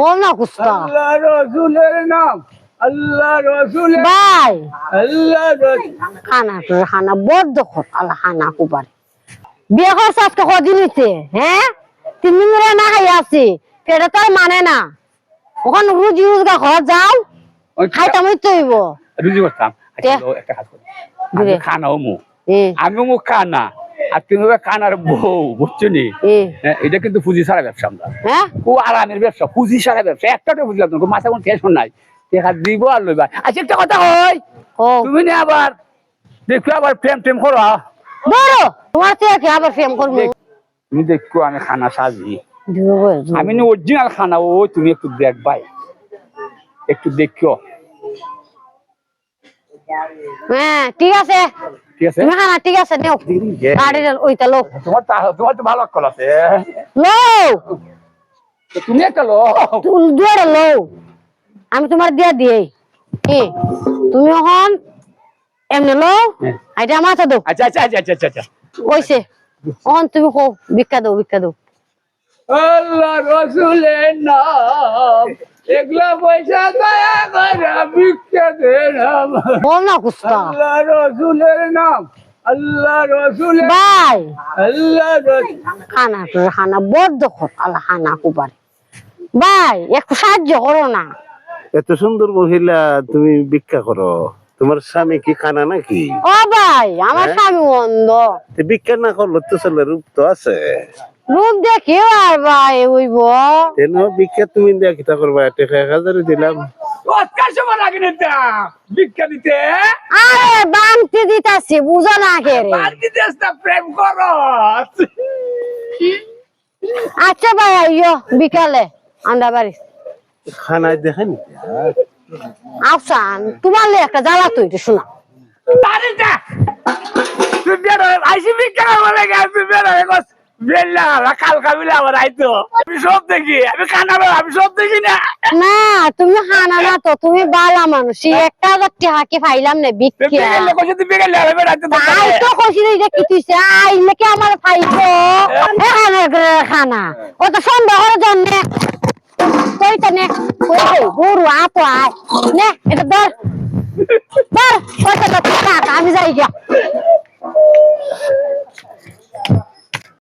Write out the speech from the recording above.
বল না কুস্তা আল্লাহ রসুলের নাম আল্লাহ রসুল ভাই আল্লাহ রসুল খানা বদ্ধ খর আল্লাহ খানা কুবার বিয়ে করছ আজকে কদিন হইছে হ্যাঁ 3 দিন ধরে না খাই আছি সেটা তো আর মানে না ওখান রুজি রোজগার ঘর যাও খাইতাম হইব রুজি করতাম একটা কাজ করি আমি খানাও মু আমি মুখ খানা আর তুমি কানার বউ বুঝছো নি এটা কিন্তু পুঁজি ছাড়া ব্যবসা আমরা হ্যাঁ খুব আরামের ব্যবসা পুঁজি ছাড়া ব্যবসা একটাও বুঝলাম না মাথা কোনো টেনশন নাই দেখা দিব আর লইবা আচ্ছা একটা কথা হয় তুমি না আবার দেখো আবার প্রেম টেম করো বড় তোমার থেকে আবার প্রেম করবো তুমি দেখো আমি খানা সাজি আমি না অরিজিনাল খানা ওই তুমি একটু দেখবাই একটু দেখো হ্যাঁ ঠিক আছে ঠিক আছে তুমি খানা ঠিক আছে নেও গাড়ি ওইটা লো তোমার তো ভালো কল আছে লো তুমি একটা লো তুমি দুয়ারে লো আমি তোমার দিয়া দিই কি তুমি এখন এমনি লো আইটা মাথা দাও আচ্ছা আচ্ছা আচ্ছা আচ্ছা আচ্ছা ওইছে এখন তুমি কো ভিক্ষা দাও আল্লাহ রসুলের নাম এগুলা পয়সা দয়া করে ভিক্ষা দেন বল না কুস্তা আল্লাহ রসুলের নাম আল্লাহ রসুল ভাই আল্লাহ রসুল খানা বদ্ধ খর আল্লাহ খানা কুবার ভাই একটু সাহায্য করো না এত সুন্দর মহিলা তুমি ভিক্ষা করো তোমার স্বামী কি কানা নাকি ও ভাই আমার স্বামী অন্ধ ভিক্ষা না করলো তো ছেলে রূপ তো আছে রূপ দেখি আর ভাই হইব কেন ভিক্ষা তুমি দেয়া কিতা করবা 1000 দিলাম অতকার সময় লাগে না ভিক্ষা দিতে আরে বান্তি দিতাছি বুঝো না কে রে বান্তি দেশ না প্রেম করো আচ্ছা ভাই আইয়ো বিকালে আন্ডা বাড়ি খানা দেখেন আফসান তোমার একটা জ্বালা তো এটা শোনা তারে যা তুই বের আইসি ভিক্ষা বলে গেছে বের হয়ে গেছ বেল্লা কাল কাবিলা আবার আইতো আমি সব দেখি আমি খানা আমি সব দেখি না না তুমি খানা না তো তুমি বালা মানুষ 1000 টাকা কি ফাইলাম না ভিক্ষা বেগেলে কইছে তুই বেগেলে আইবে রাতে তো আই তো কইছি এটা কি তুইছে আইলে কি আমার ফাইবো এখানে খানা ও তো সন্দেহের জন্য কইতা নে কই গরু আতো আয় নে এটা ধর কইতা তো টাকা আমি যাই গিয়া